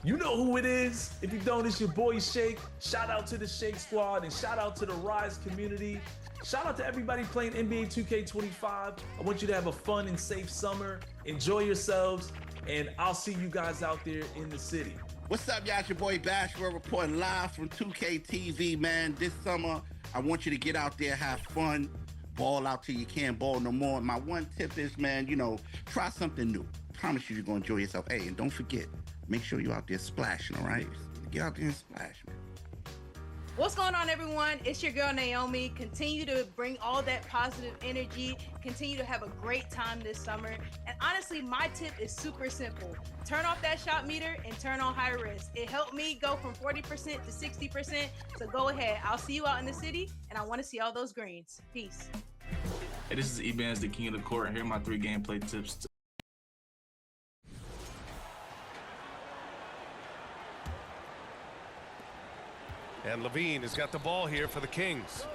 You know who it is. If you don't, it's your boy Shake. Shout out to the Shake Squad and shout out to the Rise community. Shout out to everybody playing NBA 2K25. I want you to have a fun and safe summer. Enjoy yourselves, and I'll see you guys out there in the city. What's up, y'all? It's your boy Bashford reporting live from 2K TV, man. This summer, I want you to get out there, have fun, ball out till you can't ball no more. My one tip is, man, try something new. Promise you're gonna enjoy yourself. Hey, and don't forget, make sure you're out there splashing, all right? Get out there and splash, man. What's going on, everyone? It's your girl Naomi. Continue to bring all that positive energy. Continue to have a great time this summer. And honestly, my tip is super simple. Turn off that shot meter and turn on high risk. It helped me go from 40% to 60%. So go ahead. I'll see you out in the city, and I want to see all those greens. Peace. Hey, this is Ebans, the king of the court. Here are my 3 gameplay tips. And Levine has got the ball here for the Kings.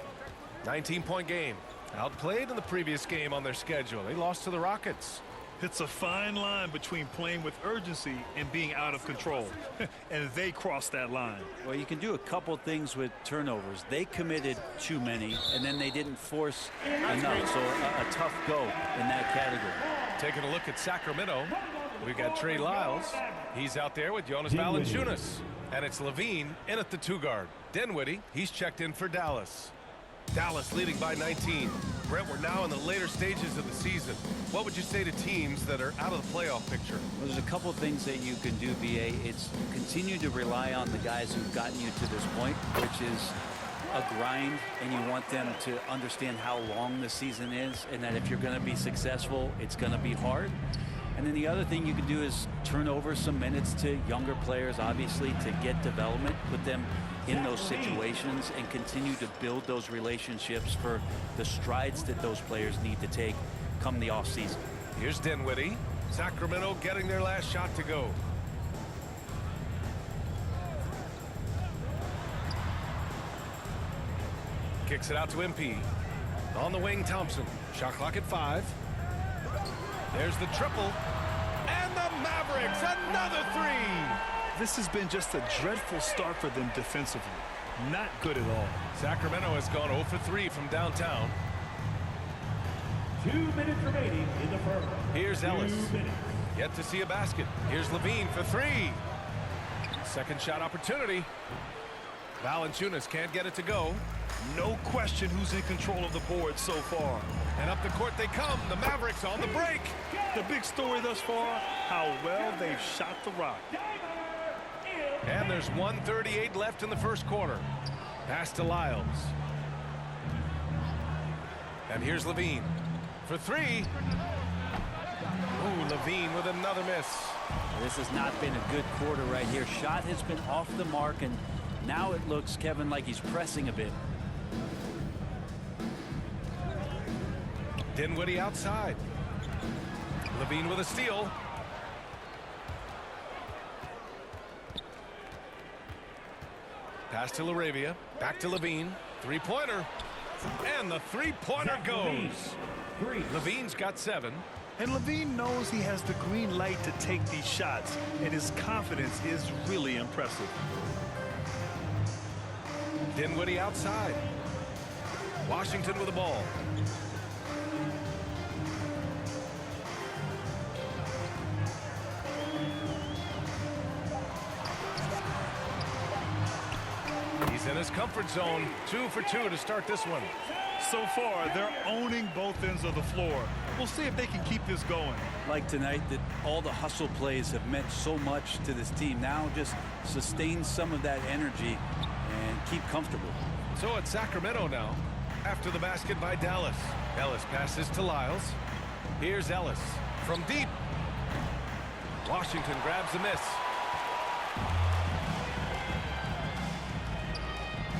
19-point game. Outplayed in the previous game on their schedule. They lost to the Rockets. It's a fine line between playing with urgency and being out of control. And they crossed that line. Well, you can do a couple things with turnovers. They committed too many, and then they didn't force enough. So a tough go in that category. Taking a look at Sacramento, we got Trey Lyles. He's out there with Jonas Valanciunas. And it's Levine in at the 2-guard. Dinwiddie, he's checked in for Dallas. Dallas leading by 19. Brett, we're now in the later stages of the season. What would you say to teams that are out of the playoff picture? Well, there's a couple things that you can do, BA. It's continue to rely on the guys who've gotten you to this point, which is a grind, and you want them to understand how long the season is, and that if you're going to be successful, it's going to be hard. And then the other thing you can do is turn over some minutes to younger players, obviously, to get development, put them in those situations, and continue to build those relationships for the strides that those players need to take come the offseason. Here's Dinwiddie. Sacramento getting their last shot to go. Kicks it out to MP. On the wing, Thompson. Shot clock at 5. There's the triple. And the Mavericks, another 3. This has been just a dreadful start for them defensively. Not good at all. Sacramento has gone 0 for 3 from downtown. 2 minutes remaining in the first. Here's Ellis. Yet to see a basket. Here's Levine for 3. Second shot opportunity. Valanciunas can't get it to go. No question who's in control of the board so far. And up the court they come. The Mavericks on the break. The big story thus far, how well they've shot the rock. And there's 1:38 left in the first quarter. Pass to Lyles. And here's Levine for 3. Ooh, Levine with another miss. This has not been a good quarter right here. Shot has been off the mark, and now it looks, Kevin, like he's pressing a bit. Dinwiddie outside. Levine with a steal. Pass to LaRavia. Back to Levine. 3-pointer. And the 3-pointer goes. Levine's got 7. And Levine knows he has the green light to take these shots, and his confidence is really impressive. Dinwiddie outside. Washington with the ball. He's in his comfort zone. 2 for 2 to start this one. So far, they're owning both ends of the floor. We'll see if they can keep this going. Like tonight, that all the hustle plays have meant so much to this team. Now just sustain some of that energy and keep comfortable. So it's Sacramento now after the basket by Dallas. Ellis passes to Lyles. Here's Ellis from deep. Washington grabs the miss.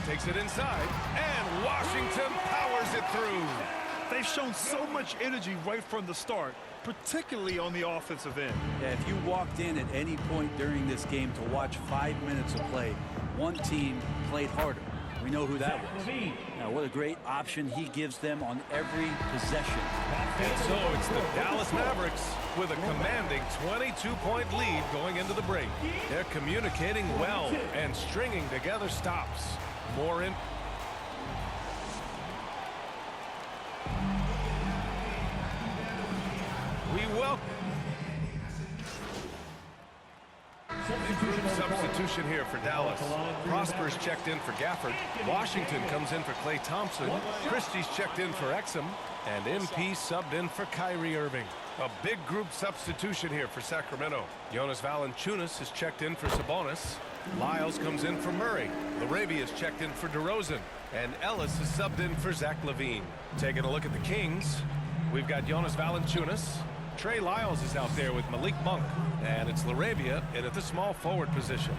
Takes it inside, and Washington powers it through. They've shown so much energy right from the start, particularly on the offensive end. Yeah, if you walked in at any point during this game to watch 5 minutes of play, one team played harder. We know who that was. Now, what a great option he gives them on every possession. And so it's the Dallas Mavericks with a commanding 22-point lead going into the break. They're communicating well and stringing together stops. More in. We welcome. Substitution here for Dallas. Prosper's checked in for Gafford. Washington comes in for Klay Thompson. Christie's checked in for Exum. And MP subbed in for Kyrie Irving. A big group substitution here for Sacramento. Jonas Valanciunas is checked in for Sabonis. Lyles comes in for Murray. Laravia is checked in for DeRozan. And Ellis is subbed in for Zach LaVine. Taking a look at the Kings, we've got Jonas Valanciunas. Trey Lyles is out there with Malik Monk. And it's Laravia in at the small forward position.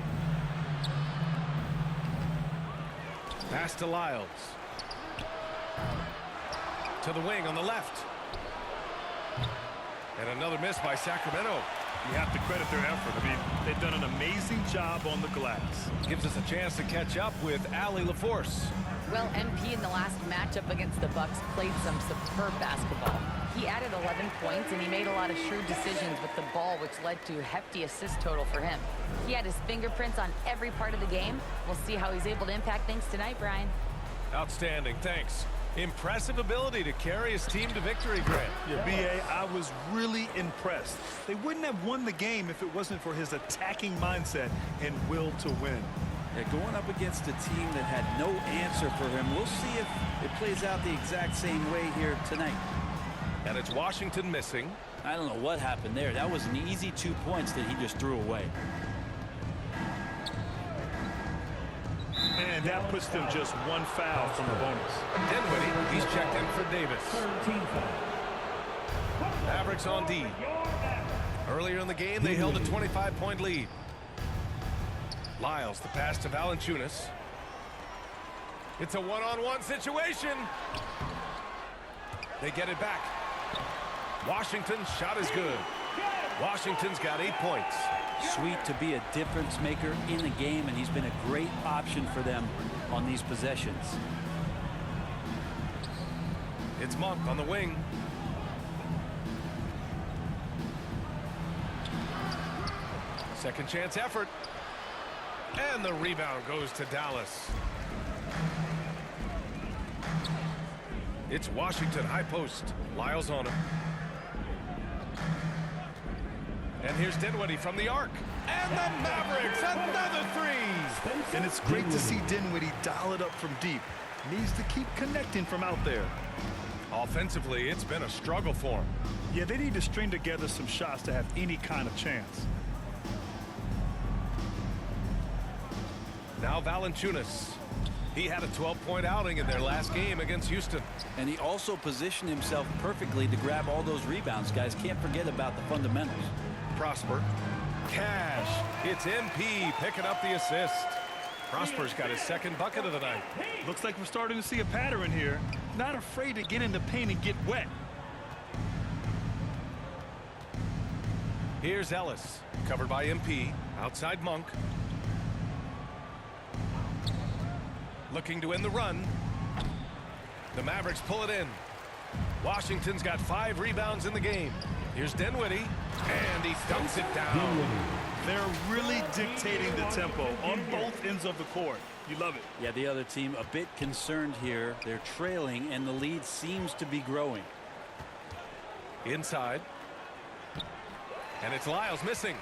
Pass to Lyles. To the wing on the left. And another miss by Sacramento. You have to credit their effort. I mean, they've done an amazing job on the glass. Gives us a chance to catch up with Allie LaForce. Well, MP in the last matchup against the Bucks played some superb basketball. He added 11 points, and he made a lot of shrewd decisions with the ball, which led to a hefty assist total for him. He had his fingerprints on every part of the game. We'll see how he's able to impact things tonight, Brian. Outstanding, thanks. Impressive ability to carry his team to victory, Grant. Yeah, B.A., I was really impressed. They wouldn't have won the game if it wasn't for his attacking mindset and will to win. Yeah, going up against a team that had no answer for him. We'll see if it plays out the exact same way here tonight. And it's Washington missing. I don't know what happened there. That was an easy 2 points that he just threw away. And that puts them just one foul from the bonus. Dinwiddie, he's checked in for Davis. Mavericks on D. Earlier in the game, they held a 25-point lead. Lyles, the pass to Valanciunas. It's a one-on-one situation. They get it back. Washington's shot is good. Washington's got 8 points. Sweet to be a difference maker in the game, and he's been a great option for them on these possessions. It's Monk on the wing. Second chance effort. And the rebound goes to Dallas. It's Washington high post. Lyles on him. And here's Dinwiddie from the arc. And the Mavericks, another three. And it's great to see Dinwiddie dial it up from deep. Needs to keep connecting from out there. Offensively, it's been a struggle for him. Yeah, they need to string together some shots to have any kind of chance. Now Valanciunas. He had a 12-point outing in their last game against Houston. And he also positioned himself perfectly to grab all those rebounds. Guys, can't forget about the fundamentals. Prosper. Cash. It's MP picking up the assist. Prosper's got his second bucket of the night. Looks like we're starting to see a pattern here. Not afraid to get in the paint and get wet. Here's Ellis. Covered by MP. Outside Monk. Looking to end the run. The Mavericks pull it in. Washington's got 5 rebounds in the game. Here's Dinwiddie, and he dunks it down. They're really dictating the tempo on both ends of the court. You love it. Yeah, the other team a bit concerned here. They're trailing, and the lead seems to be growing. Inside. And it's Lyles missing.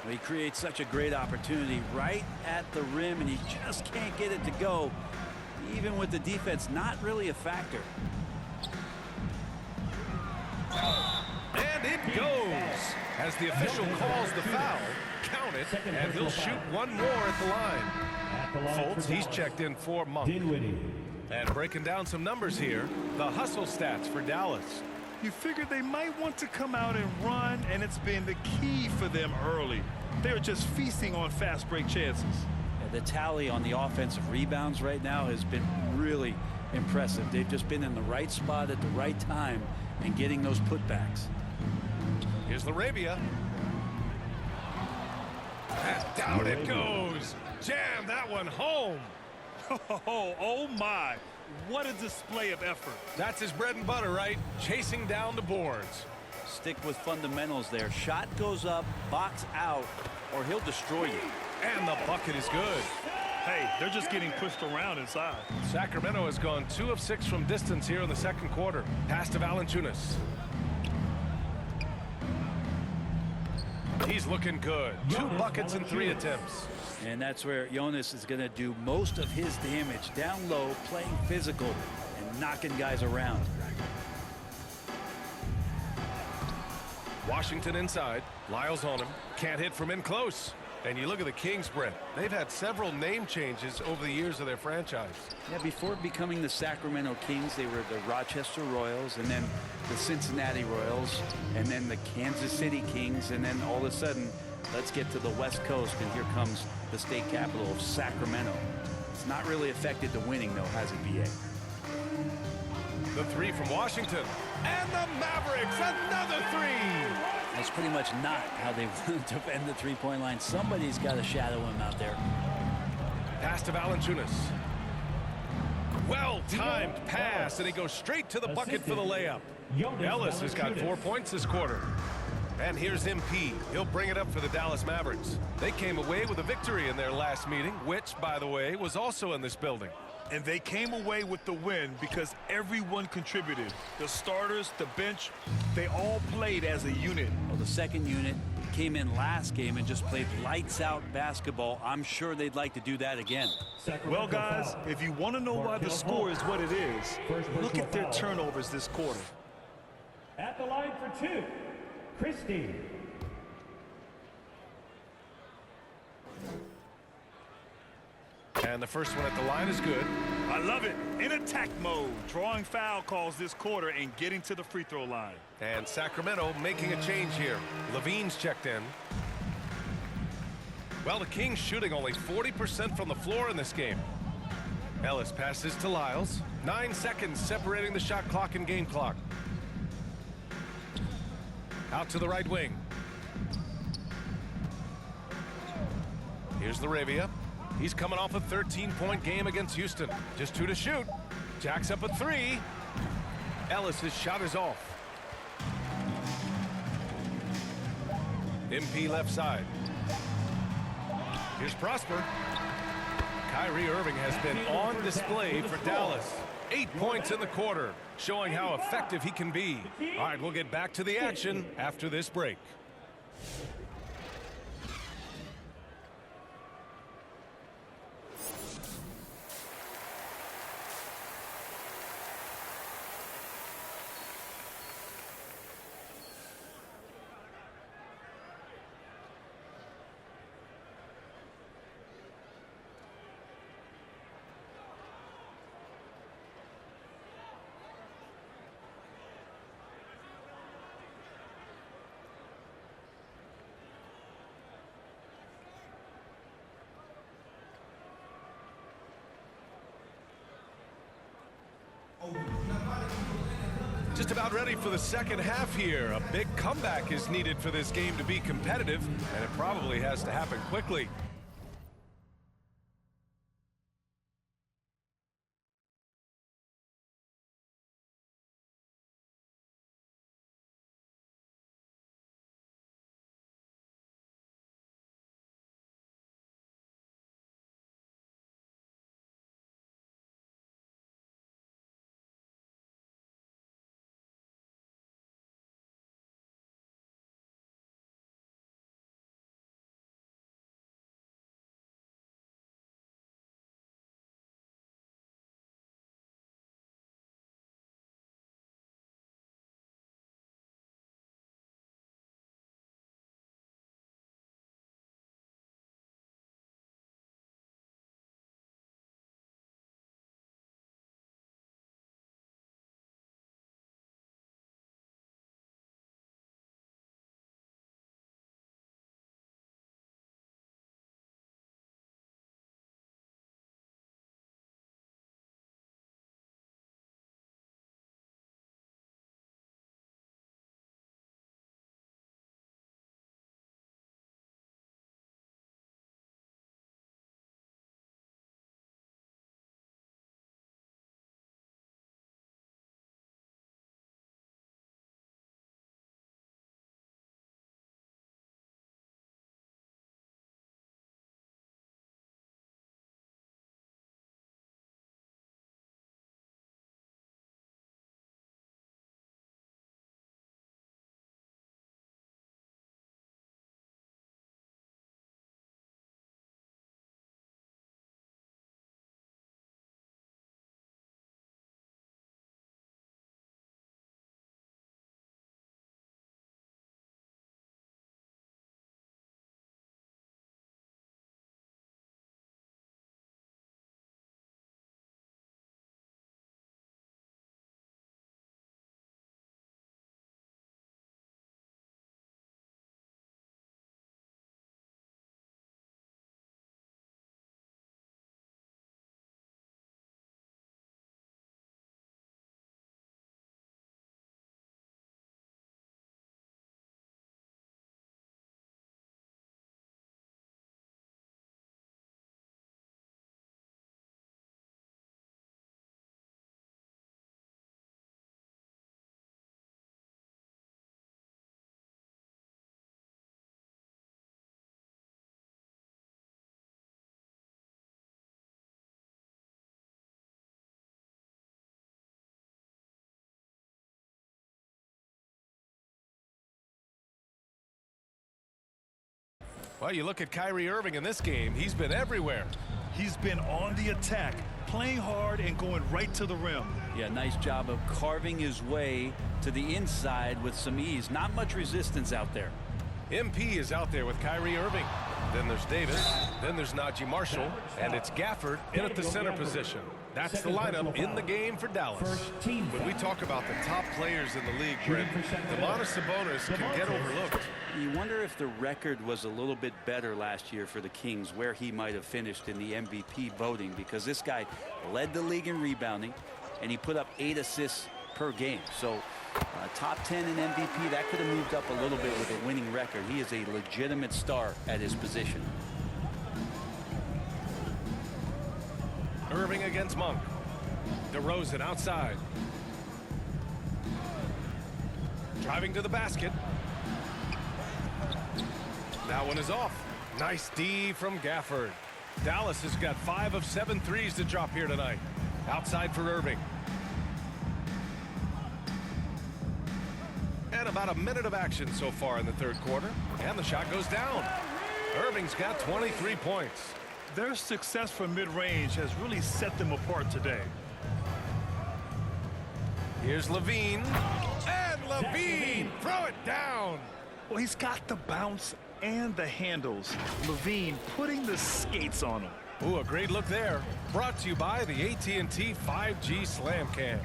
He creates such a great opportunity right at the rim, and he just can't get it to go. Even with the defense not really a factor. And it goes. As the official calls the foul, count it, and he'll shoot one more at the line. Fultz, he's checked in for Monk. And breaking down some numbers here, the hustle stats for Dallas. You figured they might want to come out and run, and it's been the key for them early. They're just feasting on fast break chances. The tally on the offensive rebounds right now has been really impressive. They've just been in the right spot at the right time and getting those putbacks. Here's Laravia. And down it goes. Jam that one home. Oh my. What a display of effort. That's his bread and butter, right? Chasing down the boards. Stick with fundamentals there. Shot goes up, box out, or he'll destroy you. And the bucket is good. Hey, they're just getting pushed around inside. Sacramento has gone 2 of 6 from distance here in the second quarter. Pass to Valanciunas. He's looking good. 2 buckets in 3 attempts. And that's where Jonas is going to do most of his damage. Down low, playing physical, and knocking guys around. Washington inside. Lyles on him. Can't hit from in close. And you look at the Kings, Brent. They've had several name changes over the years of their franchise. Yeah, before becoming the Sacramento Kings, they were the Rochester Royals, and then the Cincinnati Royals, and then the Kansas City Kings, and then all of a sudden, let's get to the West Coast, and here comes the state capital of Sacramento. It's not really affected the winning, though, has it, BA? The 3 from Washington. And the Mavericks, another 3. That's pretty much not how they want to defend the three-point line. Somebody's got to shadow him out there. Pass to Valanciunas. Well-timed pass, and he goes straight to the bucket for the layup. Ellis has got 4 points this quarter. And here's MP. He'll bring it up for the Dallas Mavericks. They came away with a victory in their last meeting, which, by the way, was also in this building. And they came away with the win because everyone contributed. The starters, the bench, they all played as a unit. Well, the second unit came in last game and just played lights-out basketball. I'm sure they'd like to do that again. Well, guys, if you want to know why the score is what it is, look at their turnovers this quarter. At the line for 2, Christie. And the first one at the line is good. I love it. In attack mode, drawing foul calls this quarter and getting to the free throw line. And Sacramento making a change here. Levine's checked in. Well, the Kings shooting only 40% from the floor in this game. Ellis passes to Lyles. 9 seconds separating the shot clock and game clock. Out to the right wing. Here's Laravia. He's coming off a 13-point game against Houston. Just 2 to shoot. Jacks up a 3. Ellis's shot is off. MP left side. Here's Prosper. Kyrie Irving has been on display for Dallas. 8 points in the quarter, showing how effective he can be. All right, we'll get back to the action after this break. Just about ready for the second half here. A big comeback is needed for this game to be competitive, and it probably has to happen quickly. Well, you look at Kyrie Irving in this game. He's been everywhere. He's been on the attack, playing hard and going right to the rim. Yeah, nice job of carving his way to the inside with some ease. Not much resistance out there. MP is out there with Kyrie Irving. Then there's Davis. Then there's Najee Marshall. And it's Gafford in at the center position. That's the lineup in the game for Dallas. When we talk about the top players in the league, Brent, Domantas Sabonis can get overlooked. You wonder if the record was a little bit better last year for the Kings, where he might have finished in the MVP voting, because this guy led the league in rebounding, and he put up 8 assists per game. So top 10 in MVP, that could have moved up a little bit with a winning record. He is a legitimate star at his position. Irving against Monk. DeRozan outside. Driving to the basket. That one is off. Nice D from Gafford. Dallas has got 5 of 7 threes to drop here tonight. Outside for Irving. And about a minute of action so far in the third quarter. And the shot goes down. Irving's got 23 points. Their success from mid-range has really set them apart today. Here's Levine. And Levine! Throw it down! Well, he's got the bounce and the handles. Levine putting the skates on him. Ooh, a great look there. Brought to you by the AT&T 5G Slam Cam.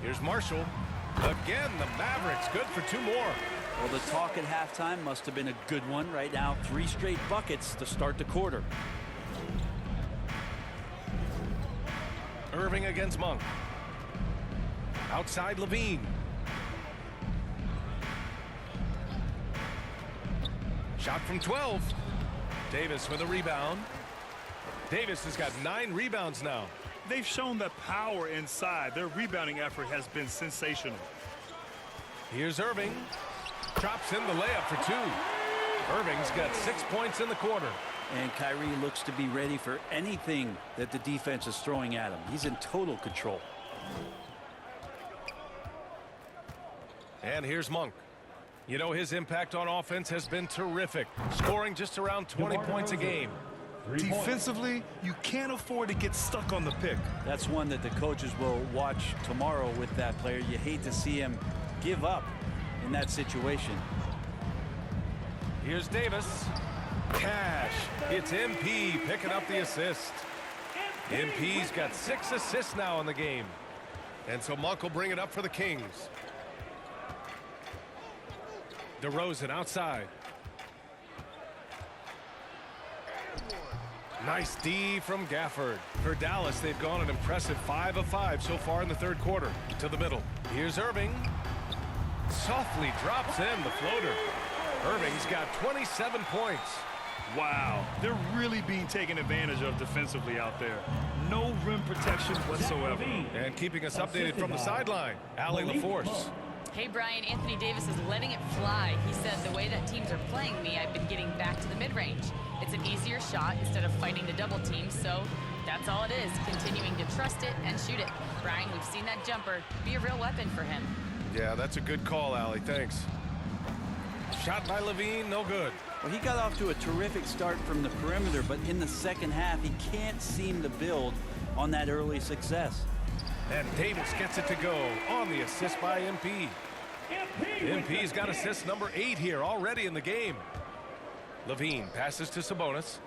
Here's Marshall. Again, the Mavericks good for 2 more. Well, the talk at halftime must have been a good one. Right now, 3 straight buckets to start the quarter. Irving against Monk. Outside Levine. Shot from 12. Davis with a rebound. Davis has got 9 rebounds now. They've shown that power inside. Their rebounding effort has been sensational. Here's Irving. Drops in the layup for 2. Irving's got 6 points in the quarter. And Kyrie looks to be ready for anything that the defense is throwing at him. He's in total control. And here's Monk. You know, his impact on offense has been terrific, scoring just around 20 points a game. Defensively, you can't afford to get stuck on the pick. That's one that the coaches will watch tomorrow with that player. You hate to see him give up in that situation. Here's Davis. Cash. It's MP picking up the assist. MP's got 6 assists now in the game. And so Monk will bring it up for the Kings. DeRozan outside. Nice D from Gafford. For Dallas, they've gone an impressive 5 of 5 so far in the third quarter. To the middle. Here's Irving. Softly drops in the floater. Irving's got 27 points. Wow, they're really being taken advantage of defensively out there. No rim protection whatsoever. And keeping us updated from the sideline, Allie LaForce. Hey, Brian, Anthony Davis is letting it fly. He said, the way that teams are playing me, I've been getting back to the mid-range. It's an easier shot instead of fighting the double team, so that's all it is, continuing to trust it and shoot it. Brian, we've seen that jumper be a real weapon for him. Yeah, that's a good call, Allie. Thanks. Shot by Levine, no good. Well, he got off to a terrific start from the perimeter, but in the second half, he can't seem to build on that early success. And Davis gets it to go on the assist by MP. MP's got assist number 8 here already in the game. Levine passes to Sabonis.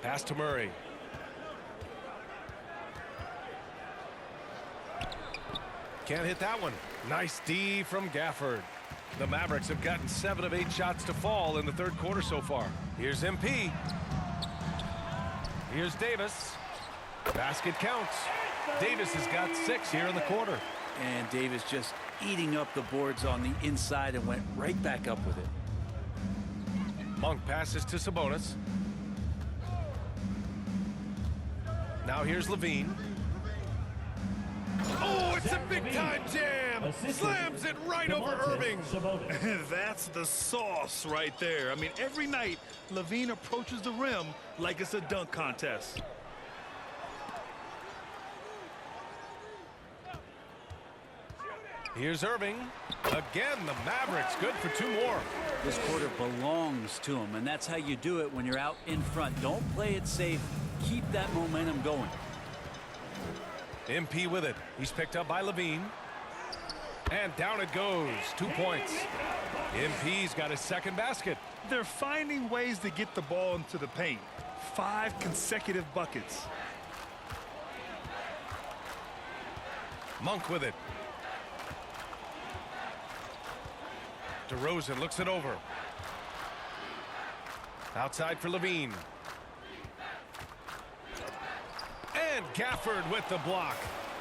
Pass to Murray. Can't hit that one. Nice D from Gafford. The Mavericks have gotten 7 of 8 shots to fall in the third quarter so far. Here's MP. Here's Davis. Basket counts. Davis has got 6 here in the quarter. And Davis just eating up the boards on the inside and went right back up with it. Monk passes to Sabonis. Now here's Levine. Oh, it's a big-time jam! Slams it right over Irving. That's the sauce right there. I mean, every night, Levine approaches the rim like it's a dunk contest. Here's Irving. Again, the Mavericks good for 2 more. This quarter belongs to him, and that's how you do it when you're out in front. Don't play it safe. Keep that momentum going. MP with it. He's picked up by Levine. And down it goes. 2 points. MP's got his second basket. They're finding ways to get the ball into the paint. 5 consecutive buckets. Monk with it. DeRozan looks it over. Outside for Levine. And Gafford with the block.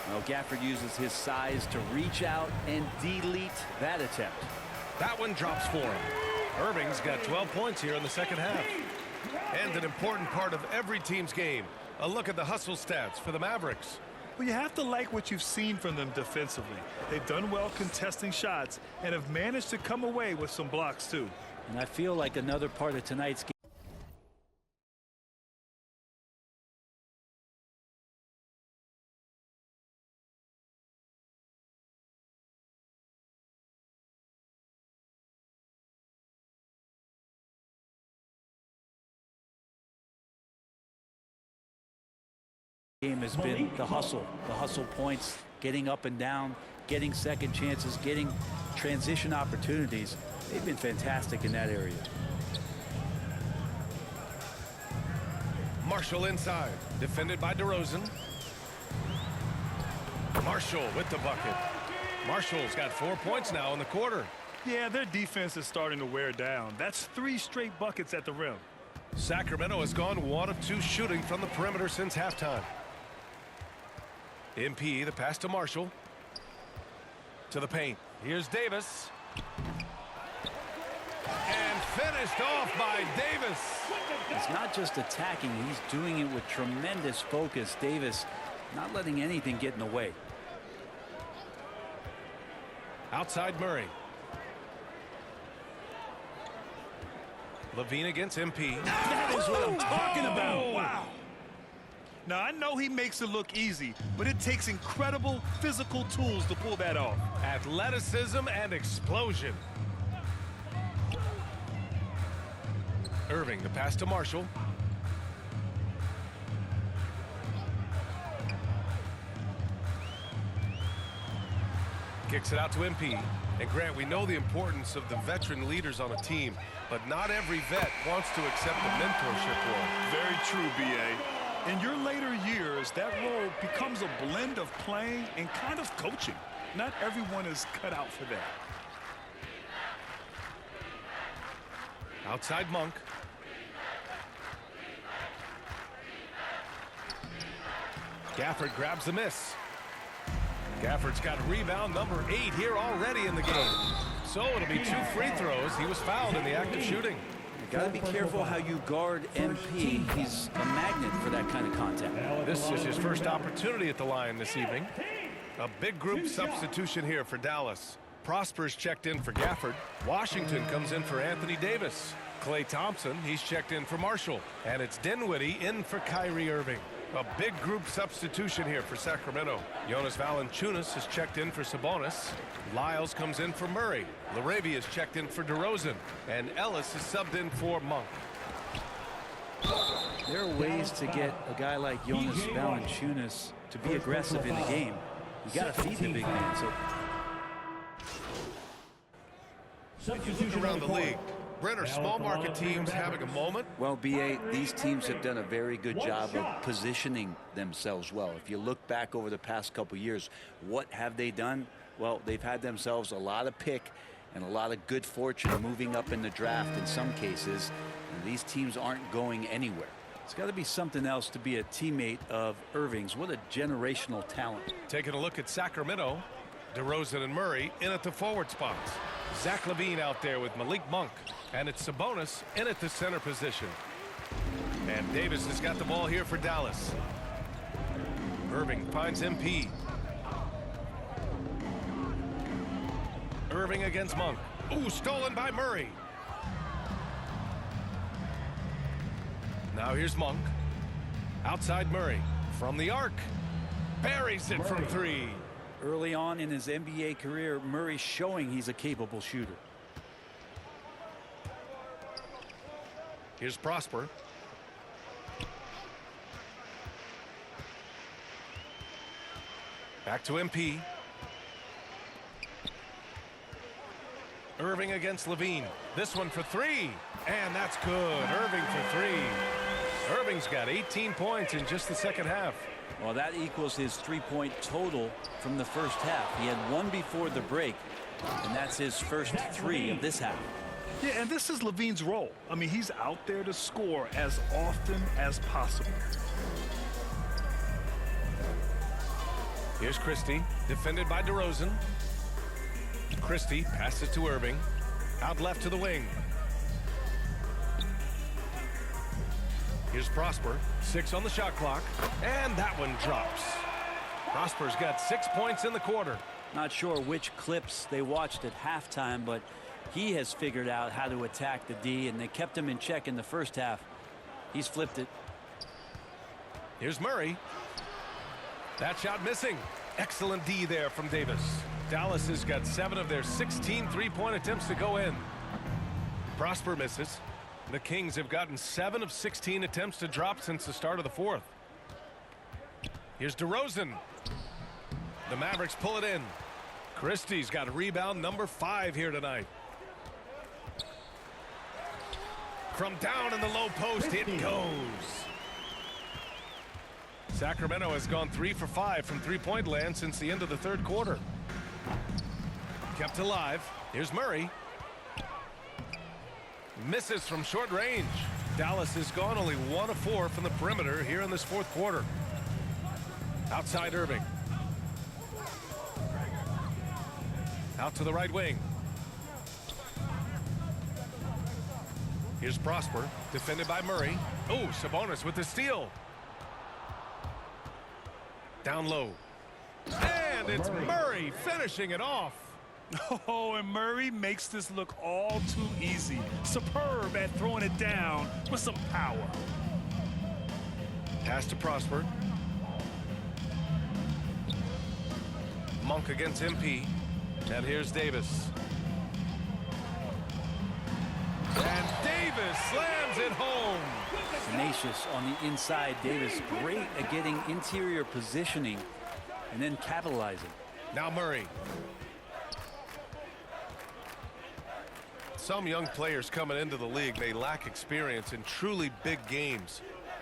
Well, Gafford uses his size to reach out and delete that attempt. That one drops for him. Irving's got 12 points here in the second half. And an important part of every team's game. A look at the hustle stats for the Mavericks. Well, you have to like what you've seen from them defensively. They've done well contesting shots and have managed to come away with some blocks, too. And I feel like another part of tonight's game. Has been the hustle points, getting up and down, getting second chances, getting transition opportunities. They've been fantastic in that area. Marshall inside, defended by DeRozan. Marshall with the bucket. Marshall's got 4 points now in the quarter. Yeah, their defense is starting to wear down. That's 3 straight buckets at the rim. Sacramento has gone 1 of 2 shooting from the perimeter since halftime. MP, the pass to Marshall. To the paint. Here's Davis. And finished off by Davis. He's not just attacking, he's doing it with tremendous focus. Davis not letting anything get in the way. Outside Murray. Levine against MP. That is what I'm talking about. Wow. Now, I know he makes it look easy, but it takes incredible physical tools to pull that off. Athleticism and explosion. Irving, the pass to Marshall. Kicks it out to MP. And Grant, we know the importance of the veteran leaders on a team, but not every vet wants to accept the mentorship role. Very true, B.A. In your later years, that role becomes a blend of playing and kind of coaching. Not everyone is cut out for that. Outside Monk. Gafford grabs the miss. Gafford's got rebound number 8 here already in the game. So it'll be 2 free throws. He was fouled in the act of shooting. You got to be careful how you guard MP. He's a magnet for that kind of contact. This is his first opportunity at the line this evening. A big group substitution here for Dallas. Prosper's checked in for Gafford. Washington comes in for Anthony Davis. Klay Thompson, he's checked in for Marshall. And it's Dinwiddie in for Kyrie Irving. A big group substitution here for Sacramento. Jonas Valanciunas is checked in for Sabonis. Lyles comes in for Murray. LaRavia is checked in for DeRozan. And Ellis is subbed in for Monk. There are ways to get a guy like Jonas Valanciunas to be aggressive in the game. You got to feed the big man. So if you look around the league, Brent, are small market teams having a moment? Well, B.A., these teams have done a very good job of positioning themselves well. If you look back over the past couple years, what have they done? Well, they've had themselves a lot of pick and a lot of good fortune moving up in the draft in some cases. And these teams aren't going anywhere. It's got to be something else to be a teammate of Irving's. What a generational talent. Taking a look at Sacramento. DeRozan and Murray in at the forward spots. Zach LaVine out there with Malik Monk. And it's Sabonis in at the center position. And Davis has got the ball here for Dallas. Irving finds MP. Irving against Monk. Ooh, stolen by Murray. Now here's Monk. Outside Murray. From the arc. Buries it from 3. Early on in his NBA career, Murray's showing he's a capable shooter. Here's Prosper. Back to MP. Irving against Levine. This one for three. And that's good. Irving for three. Irving's got 18 points in just the second half. Well, that equals his three-point total from the first half. He had one before the break, and that's his first three of this half. Yeah, and this is Levine's role. I mean, he's out there to score as often as possible. Here's Christie, defended by DeRozan. Christie passes to Irving. Out left to the wing. Here's Prosper, 6 on the shot clock, and that one drops. Prosper's got 6 points in the quarter. Not sure which clips they watched at halftime, but he has figured out how to attack the D, and they kept him in check in the first half. He's flipped it. Here's Murray. That shot missing. Excellent D there from Davis. Dallas has got 7 of their 16 three-point attempts to go in. Prosper misses. The Kings have gotten 7 of 16 attempts to drop since the start of the fourth. Here's DeRozan. The Mavericks pull it in. Christie's got rebound number 5 here tonight. From down in the low post, it goes. Sacramento has gone 3 for 5 from three-point land since the end of the third quarter. Kept alive. Here's Murray. Misses from short range. Dallas has gone only 1 of 4 from the perimeter here in this fourth quarter. Outside Irving. Out to the right wing. Here's Prosper, defended by Murray. Oh, Sabonis with the steal. Down low. And it's Murray finishing it off. Oh, and Murray makes this look all too easy. Superb at throwing it down with some power. Pass to Prosper. Monk against MP. And here's Davis. And Davis slams it home. Tenacious on the inside. Davis great at getting interior positioning and then capitalizing. Now Murray. Some young players coming into the league may lack experience in truly big games.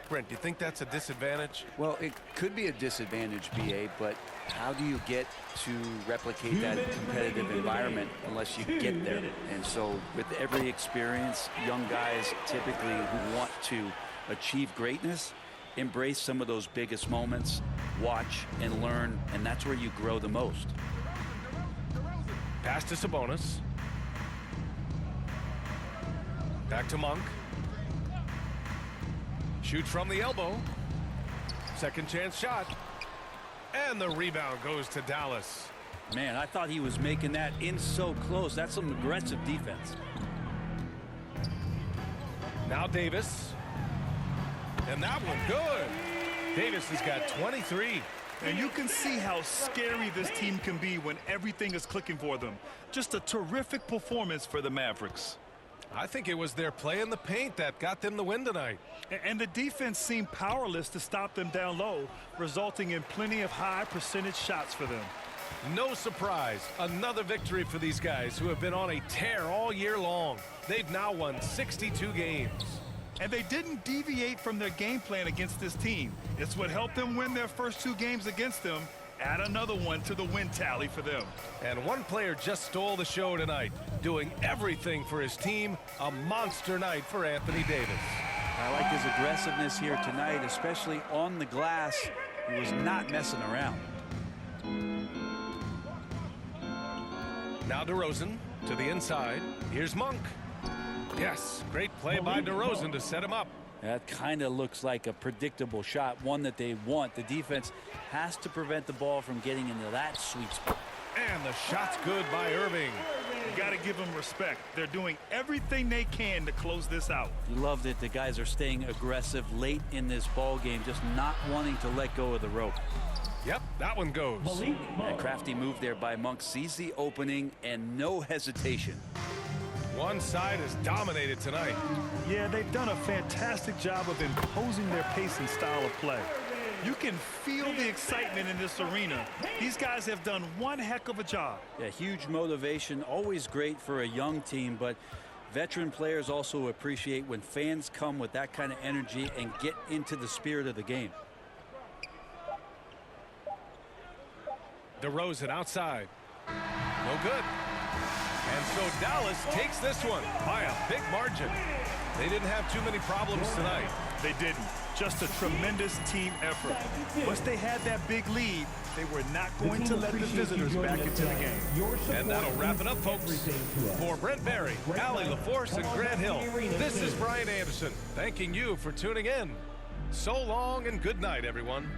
Brent, do you think that's a disadvantage? Well, it could be a disadvantage, BA, but how do you get to replicate that competitive environment unless you get there? And so with every experience, young guys typically who want to achieve greatness, embrace some of those biggest moments, watch and learn, and that's where you grow the most. Pass to Sabonis. Back to Monk. Shoots from the elbow. Second chance shot. And the rebound goes to Dallas. Man, I thought he was making that in so close. That's some aggressive defense. Now Davis. And that one good. Davis has got 23. And you can see how scary this team can be when everything is clicking for them. Just a terrific performance for the Mavericks. I think it was their play in the paint that got them the win tonight. And the defense seemed powerless to stop them down low, resulting in plenty of high percentage shots for them. No surprise, another victory for these guys who have been on a tear all year long. They've now won 62 games. And they didn't deviate from their game plan against this team. It's what helped them win their first 2 games against them. Add another one to the win tally for them. And one player just stole the show tonight, doing everything for his team. A monster night for Anthony Davis. I like his aggressiveness here tonight, especially on the glass. He was not messing around. Now DeRozan to the inside. Here's Monk. Yes, great play by DeRozan to set him up. That kind of looks like a predictable shot, one that they want. The defense has to prevent the ball from getting into that sweet spot. And the shot's good by Irving. You got to give them respect. They're doing everything they can to close this out. You love that the guys are staying aggressive late in this ball game, just not wanting to let go of the rope. Yep, that one goes. A crafty move there by Monk. Sees the opening and no hesitation. One side is dominated tonight. Yeah, they've done a fantastic job of imposing their pace and style of play. You can feel the excitement in this arena. These guys have done one heck of a job. Yeah, huge motivation, always great for a young team, but veteran players also appreciate when fans come with that kind of energy and get into the spirit of the game. DeRozan outside. No good. And so Dallas takes this one by a big margin. They didn't have too many problems tonight. They didn't. Just a tremendous team effort. Once they had that big lead, they were not going to let the visitors back into the game. And that'll wrap it up, folks. For Brent Barry, Allie LaForce, and Grant Hill, this is Brian Anderson, thanking you for tuning in. So long and good night, everyone.